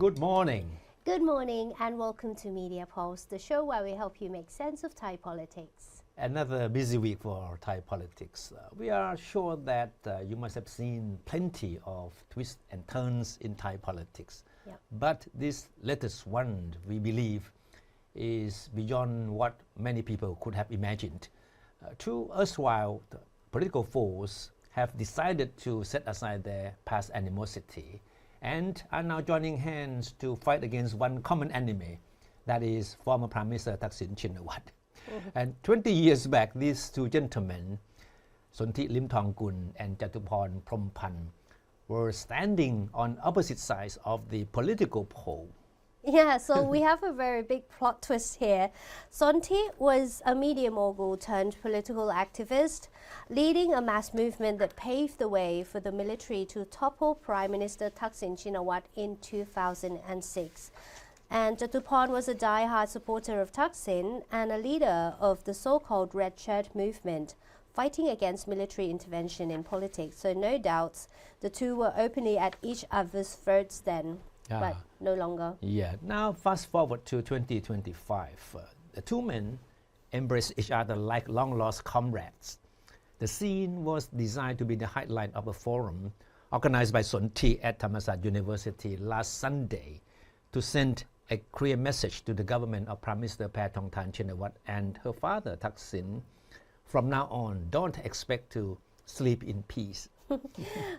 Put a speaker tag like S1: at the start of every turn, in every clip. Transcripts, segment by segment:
S1: Good morning.
S2: Good morning and welcome to Media Pulse, the show where we help you make sense of Thai politics.
S1: Another busy week for Thai politics. We are sure that you must have seen plenty of twists and turns in Thai politics.
S2: Yep.
S1: But this latest one, we believe, is beyond what many people could have imagined. Two erstwhile political foes have decided to set aside their past animosity and are now joining hands to fight against one common enemy, that is former Prime Minister Thaksin Shinawatra. And 20 years back, these two gentlemen, Sondhi Limthongkul and Jatuporn Promphan, were standing on opposite sides of the political pole.
S2: Yeah, so we have a very big plot twist here. Santi was a media mogul turned political activist, leading a mass movement that paved the way for the military to topple Prime Minister Thaksin Shinawatra in 2006. And Jatuporn was a die-hard supporter of Thaksin and a leader of the so-called Red Shirt movement, fighting against military intervention in politics. So no doubts, the two were openly at each other's throats then. But no longer.
S1: Yeah. Now fast forward to 2025. The two men embraced each other like long-lost comrades. The scene was designed to be the highlight of a forum organized by Sondhi at Thammasat University last Sunday to send a clear message to the government of Prime Minister Paetongtarn Shinawatra and her father Thaksin. From now on, don't expect to sleep in peace.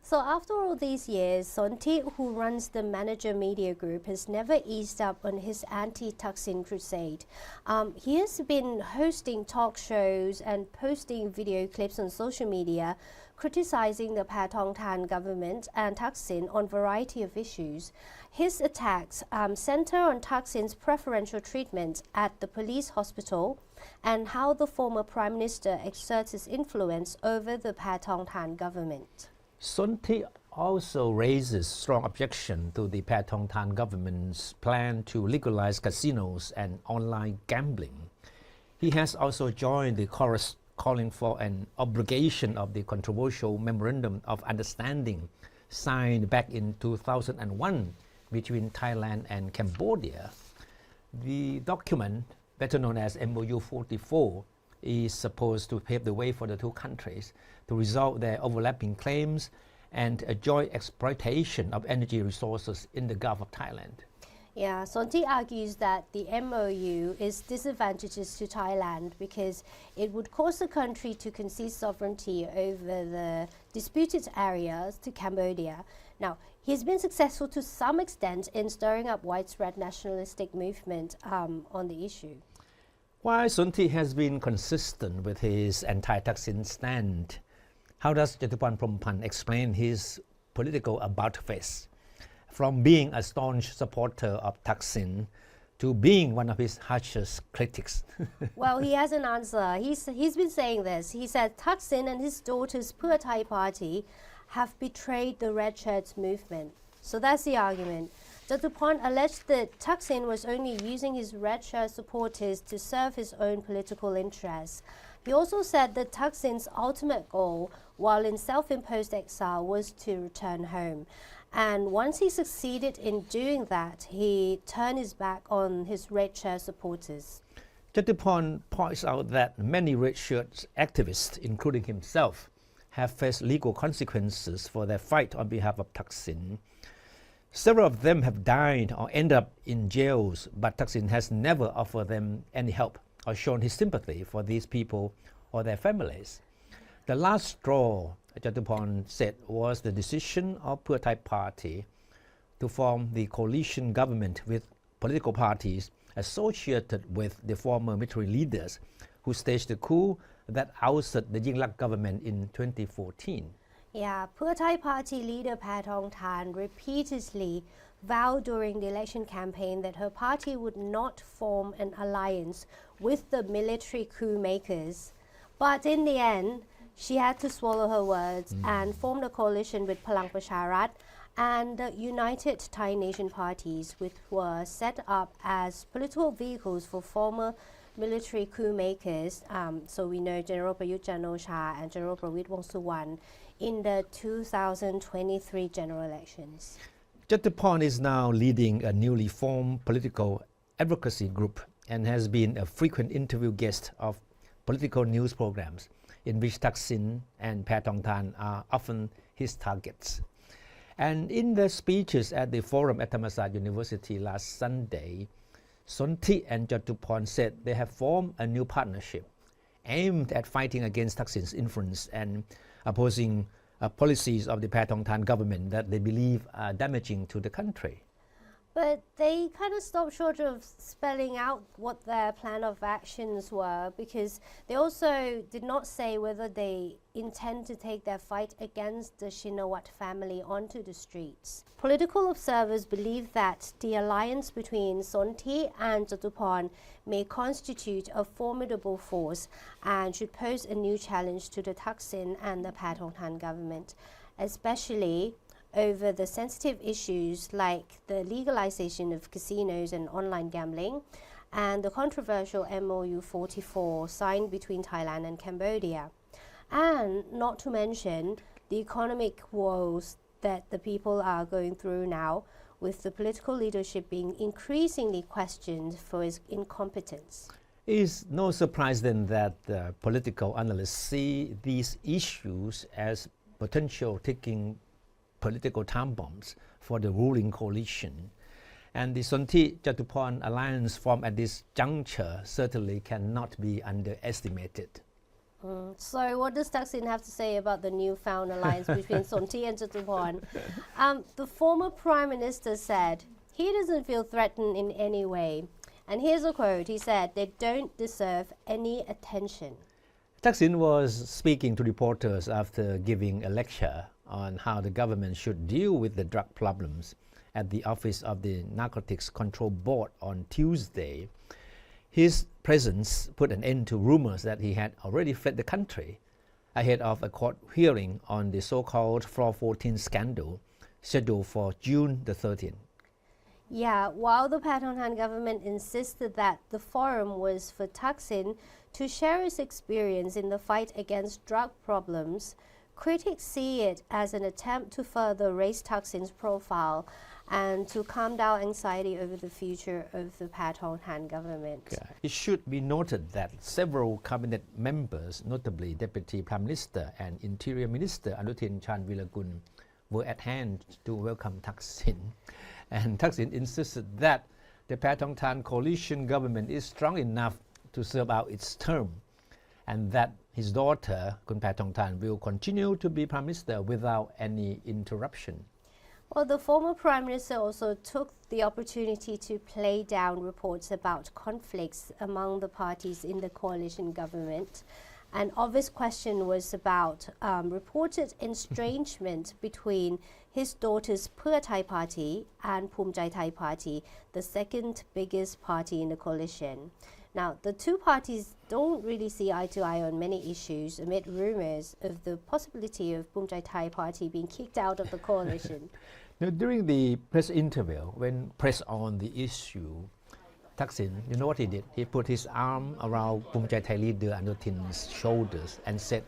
S2: So after all these years, Sondhi, who runs the Manager Media Group, has never eased up on his anti-Thaksin crusade. He has been hosting talk shows and posting video clips on social media criticizing the Paetongtarn government and Thaksin on a variety of issues. His attacks center on Thaksin's preferential treatment at the police hospital and how the former Prime Minister exerts his influence over the Paetongtarn government.
S1: Sondhi also raises strong objection to the Paetongtarn government's plan to legalize casinos and online gambling. He has also joined the chorus calling for an obligation of the controversial Memorandum of Understanding signed back in 2001 between Thailand and Cambodia. The document, better known as MOU 44, is supposed to pave the way for the two countries to resolve their overlapping claims and a joint exploitation of energy resources in the Gulf of Thailand.
S2: Yeah, Sondhi argues that the MOU is disadvantageous to Thailand because it would cause the country to concede sovereignty over the disputed areas to Cambodia. Now, he's been successful to some extent in stirring up widespread nationalistic movement on the issue.
S1: While Sondhi has been consistent with his anti-Thaksin stand, how does Jatuporn Promphan explain his political about-face? From being a staunch supporter of Thaksin to being one of his harshest critics.
S2: Well, he has an answer. He's been saying this. He said Thaksin and his daughter's Pheu Thai party have betrayed the Red Shirts movement. So that's the argument. Jatuporn alleged that Thaksin was only using his Red Shirt supporters to serve his own political interests. He also said that Thaksin's ultimate goal, while in self-imposed exile, was to return home. And once he succeeded in doing that, he turned his back on his Red Shirt supporters.
S1: Jatuporn points out that many Red Shirt activists, including himself, have faced legal consequences for their fight on behalf of Thaksin. Several of them have died or ended up in jails, but Thaksin has never offered them any help or shown his sympathy for these people or their families. The last straw, Jatuporn said, was the decision of Pheu Thai party to form the coalition government with political parties associated with the former military leaders who staged the coup that ousted the Yingluck government in 2014.
S2: Yeah, Pheu Thai party leader Paetongtarn repeatedly vowed during the election campaign that her party would not form an alliance with the military coup makers. But in the end, she had to swallow her words and formed a coalition with Palang Pracharat and the United Thai Nation parties, which were set up as political vehicles for former military coup makers. So we know General Prayut Chan-o-cha and General Prawit Wongsuwan in the 2023 general elections.
S1: Jatuporn is now leading a newly formed political advocacy group and has been a frequent interview guest of political news programs in which Thaksin and Paetongtarn are often his targets. And in their speeches at the forum at Thammasat University last Sunday, Sondhi and Jatuporn said they have formed a new partnership aimed at fighting against Thaksin's influence and opposing policies of the Paetongtarn government that they believe are damaging to the country.
S2: But they kind of stopped short of spelling out what their plan of actions were, because they also did not say whether they intend to take their fight against the Shinawat family onto the streets. Political observers believe that the alliance between Sondhi and Jatuporn may constitute a formidable force and should pose a new challenge to the Thaksin and the Paetongtarn government, especially over the sensitive issues like the legalization of casinos and online gambling and the controversial MOU 44 signed between Thailand and Cambodia. And not to mention the economic woes that the people are going through now, with the political leadership being increasingly questioned for its incompetence.
S1: It is no surprise then that political analysts see these issues as potential ticking political time bombs for the ruling coalition. And the Sondhi-Jatuporn alliance formed at this juncture certainly cannot be underestimated.
S2: So what does Thaksin have to say about the newfound alliance between Sondhi and Jatuporn? The former Prime Minister said he doesn't feel threatened in any way. And here's a quote. He said, "They don't deserve any attention."
S1: Thaksin was speaking to reporters after giving a lecture on how the government should deal with the drug problems at the office of the Narcotics Control Board on Tuesday. His presence put an end to rumors that he had already fled the country ahead of a court hearing on the so-called Floor 14 scandal scheduled for June the 13th.
S2: Yeah, while the Paetongtarn government insisted that the forum was for Thaksin to share his experience in the fight against drug problems, critics see it as an attempt to further raise Thaksin's profile and to calm down anxiety over the future of the Paetongtarn government.
S1: Okay. It should be noted that several cabinet members, notably Deputy Prime Minister and Interior Minister Anuthin Chanvirakul, were at hand to welcome Thaksin. And Thaksin insisted that the Paetongtarn coalition government is strong enough to serve out its term, and that his daughter, Kun Paetongtarn, will continue to be Prime Minister without any interruption.
S2: Well, the former Prime Minister also took the opportunity to play down reports about conflicts among the parties in the coalition government. An obvious question was about reported estrangement between his daughter's Pheu Thai party and Phumjai Thai party, the second biggest party in the coalition. Now, the two parties don't really see eye to eye on many issues amid rumors of the possibility of Phumjai Thai party being kicked out of the coalition.
S1: Now, during the press interview, when pressed on the issue, Thaksin, you know what he did? He put his arm around Phumjai Thai leader Anuthin's shoulders and said,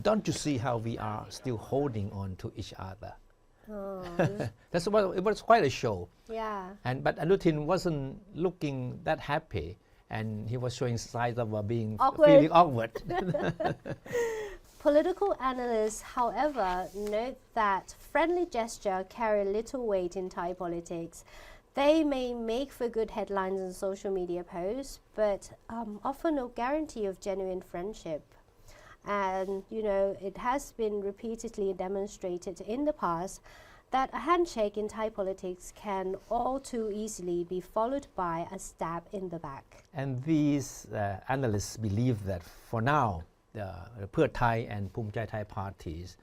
S1: "Don't you see how we are still holding on to each other?"
S2: Oh,
S1: It was quite a show.
S2: yeah.
S1: But Anuthin wasn't looking that happy, and he was showing signs of feeling awkward.
S2: Political analysts, however, note that friendly gesture carry little weight in Thai politics. They may make for good headlines and social media posts, but offer no guarantee of genuine friendship. And, you know, it has been repeatedly demonstrated in the past that a handshake in Thai politics can all too easily be followed by a stab in the back.
S1: And these analysts believe that for now, the Pheu Thai and Phumjai Thai parties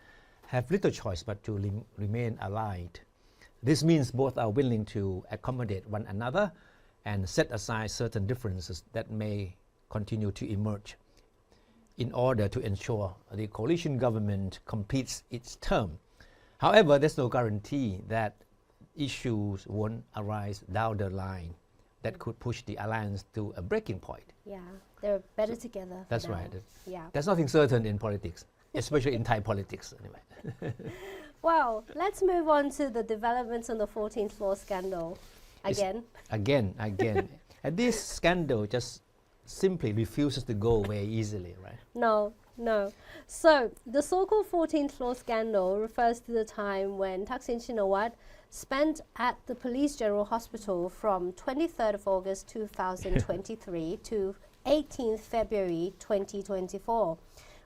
S1: have little choice but to remain allied. This means both are willing to accommodate one another and set aside certain differences that may continue to emerge in order to ensure the coalition government completes its term. However, there's no guarantee that issues won't arise down the line that could push the alliance to a breaking point.
S2: Yeah, they're better together.
S1: That's
S2: now.
S1: right.
S2: Yeah.
S1: There's nothing certain in politics, especially in Thai politics anyway.
S2: Well, let's move on to the developments on the 14th floor scandal. Again.
S1: Again. And this scandal just simply refuses to go away easily, right?
S2: No. So, the so-called 14th floor scandal refers to the time when Thaksin Shinawatra spent at the Police General Hospital from 23rd of August 2023 to 18th February 2024,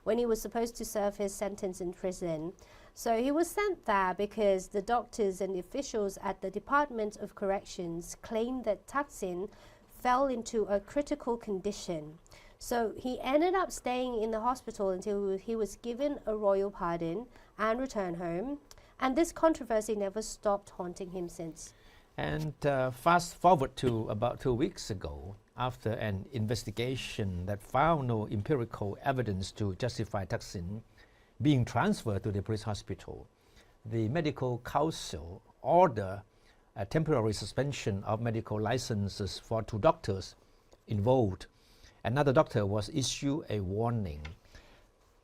S2: when he was supposed to serve his sentence in prison. So he was sent there because the doctors and the officials at the Department of Corrections claimed that Thaksin fell into a critical condition. So he ended up staying in the hospital until he was given a royal pardon and returned home. And this controversy never stopped haunting him since.
S1: And fast forward to about 2 weeks ago, after an investigation that found no empirical evidence to justify Thaksin being transferred to the police hospital, the medical council ordered a temporary suspension of medical licenses for 2 doctors involved. Another doctor was issued a warning.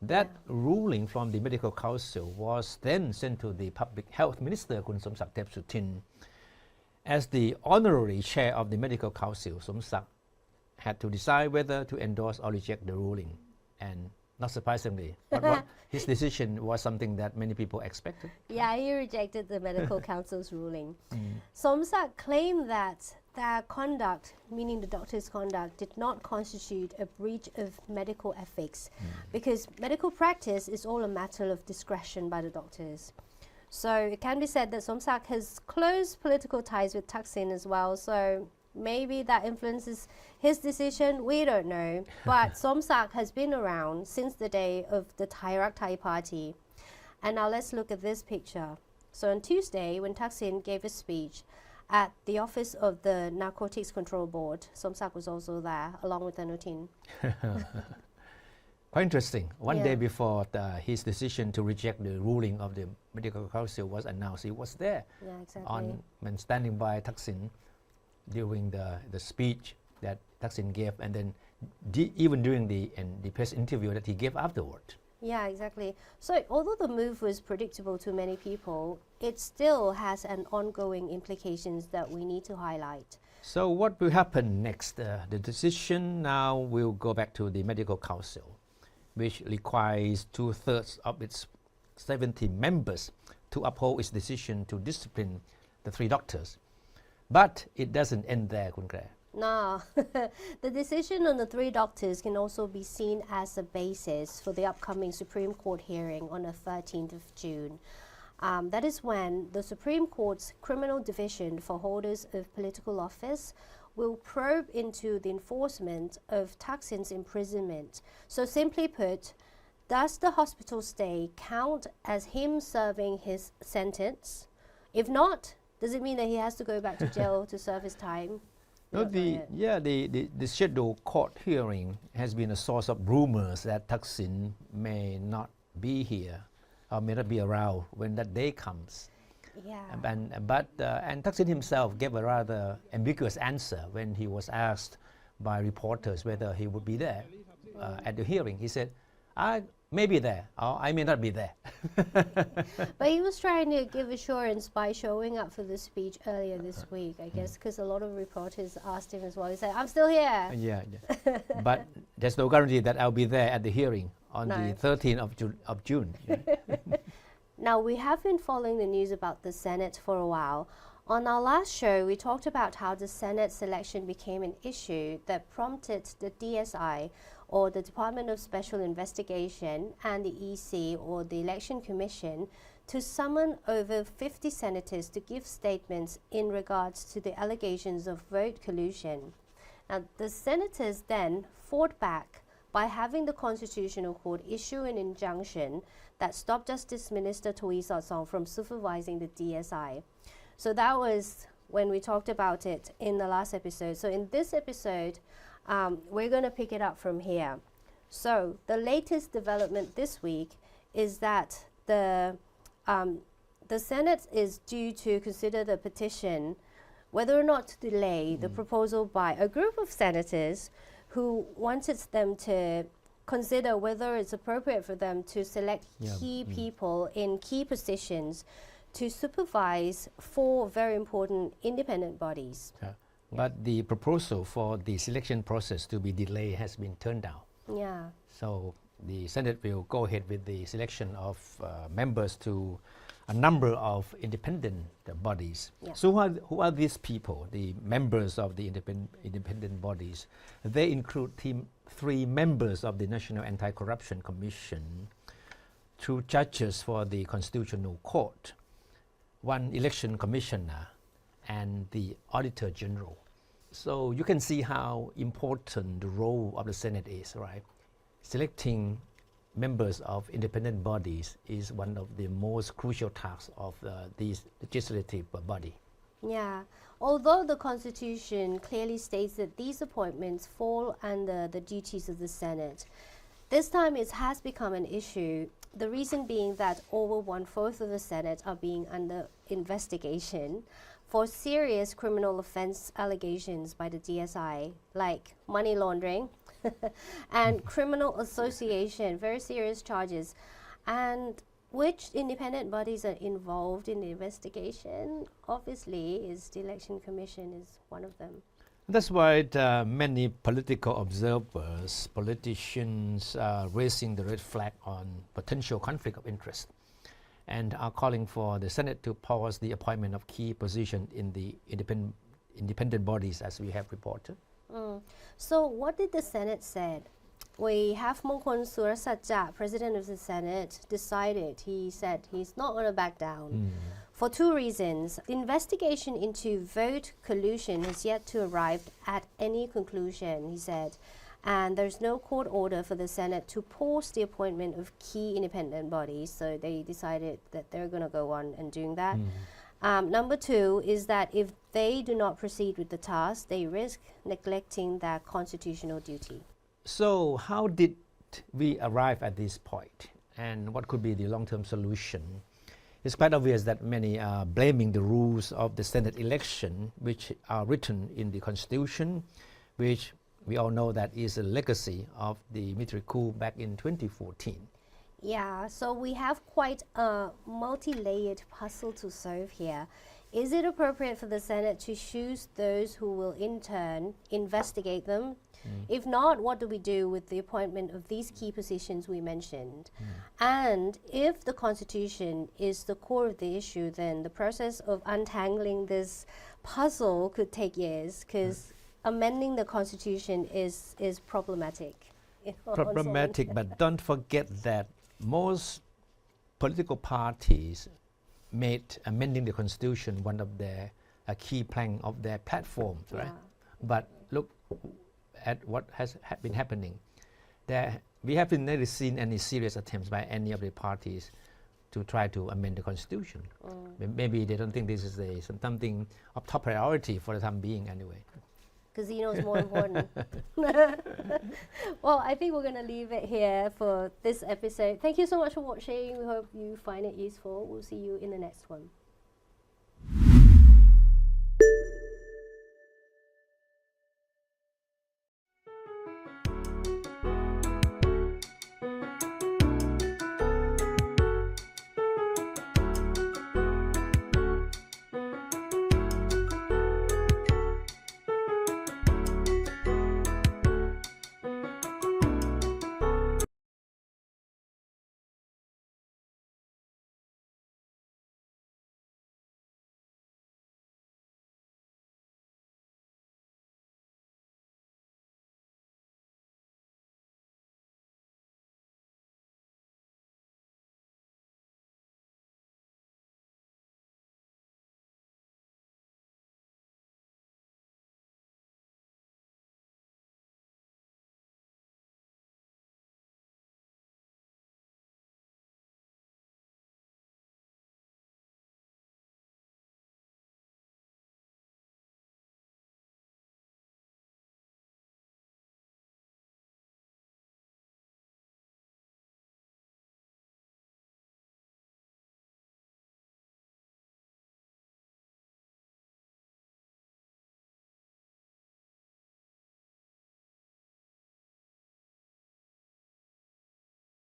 S1: That ruling from the medical council was then sent to the public health minister, Kun Somsak Thepsutin. As the honorary chair of the medical council, Somsak had to decide whether to endorse or reject the ruling. And not surprisingly, what his decision was something that many people expected.
S2: Yeah, he rejected the medical council's ruling. Somsak claimed that their conduct, meaning the doctor's conduct, did not constitute a breach of medical ethics because medical practice is all a matter of discretion by the doctors. So it can be said that Somsak has close political ties with Thaksin as well, so maybe that influences his decision, we don't know. But Somsak has been around since the day of the Thai party. And now let's look at this picture. So on Tuesday, when Thaksin gave a speech at the office of the Narcotics Control Board, Somsak was also there, along with Anutin.
S1: Quite interesting. One day before his decision to reject the ruling of the medical council was announced, he was there when standing by Thaksin during the speech that Thaksin gave, and then even during the press interview that he gave afterward.
S2: Yeah, exactly. So although the move was predictable to many people, it still has an ongoing implications that we need to highlight.
S1: So what will happen next? The decision now will go back to the medical council, which requires 2/3 of its 70 members to uphold its decision to discipline the 3 doctors. But it doesn't end there, Kun Clare.
S2: No, the decision on the 3 doctors can also be seen as a basis for the upcoming Supreme Court hearing on the 13th of June. That is when the Supreme Court's Criminal Division for holders of political office will probe into the enforcement of Thaksin's imprisonment. So simply put, does the hospital stay count as him serving his sentence? If not, does it mean that he has to go back to jail to serve his time?
S1: No, the scheduled court hearing has been a source of rumors that Thaksin may not be here or may not be around when that day comes.
S2: Yeah.
S1: And Thaksin himself gave a rather ambiguous answer when he was asked by reporters whether he would be there at the hearing. He said, I may be there, or I may not be there.
S2: But he was trying to give assurance by showing up for the speech earlier this week, I guess, because a lot of reporters asked him as well. He said, I'm still here.
S1: Yeah. But there's no guarantee that I'll be there at the hearing on the 13th of June.
S2: Now, we have been following the news about the Senate for a while. On our last show, we talked about how the Senate selection became an issue that prompted the DSI, or the Department of Special Investigation, and the EC, or the Election Commission, to summon over 50 senators to give statements in regards to the allegations of vote collusion. Now, the senators then fought back by having the Constitutional Court issue an injunction that stopped Justice Minister Thawisatsong from supervising the DSI. So that was when we talked about it in the last episode. So in this episode, we're going to pick it up from here. So the latest development this week is that the Senate is due to consider the petition whether or not to delay the proposal by a group of senators who wanted them to consider whether it's appropriate for them to select
S1: Yeah.
S2: key people in key positions to supervise 4 very important independent bodies.
S1: Yeah. But the proposal for the selection process to be delayed has been turned down.
S2: Yeah.
S1: So the Senate will go ahead with the selection of members to a number of independent bodies.
S2: Yeah.
S1: So who are these people, the members of the independent bodies? They include 3 members of the National Anti-Corruption Commission, 2 judges for the Constitutional Court, 1 election commissioner, and the Auditor General. So you can see how important the role of the Senate is, right? Selecting members of independent bodies is one of the most crucial tasks of this legislative body.
S2: Yeah. Although the Constitution clearly states that these appointments fall under the duties of the Senate, this time it has become an issue. The reason being that over 1/4 of the Senate are being under investigation for serious criminal offense allegations by the DSI, like money laundering and criminal association, very serious charges. And which independent bodies are involved in the investigation? Obviously, is the Election Commission is one of them.
S1: That's why many political observers, politicians are raising the red flag on potential conflict of interest and are calling for the Senate to pause the appointment of key positions in the independent bodies, as we have reported.
S2: So what did the Senate say? We have Mongkol Surasatja, President of the Senate, decided, he said he's not going to back down for 2 reasons. Investigation into vote collusion has yet to arrive at any conclusion, he said, and there's no court order for the Senate to pause the appointment of key independent bodies, so they decided that they're going to go on and doing that. Number 2 is that if they do not proceed with the task, they risk neglecting their constitutional duty.
S1: So how did we arrive at this point, and what could be the long-term solution? It's quite obvious that many are blaming the rules of the Senate election, which are written in the Constitution, which we all know that is a legacy of the military coup back in 2014.
S2: Yeah, so we have quite a multi-layered puzzle to solve here. Is it appropriate for the Senate to choose those who will in turn investigate them? If not, what do we do with the appointment of these key positions we mentioned? And if the Constitution is the core of the issue, then the process of untangling this puzzle could take years, because amending the Constitution is problematic.
S1: Problematic, but don't forget that most political parties made amending the Constitution one of their key plank of their platforms, right? But look at what has been happening. We haven't really seen any serious attempts by any of the parties to try to amend the Constitution. Maybe they don't think this is something of top priority for the time being anyway.
S2: Casino is more important. Well, I think we're going to leave it here for this episode. Thank you so much for watching. We hope you find it useful. We'll see you in the next one.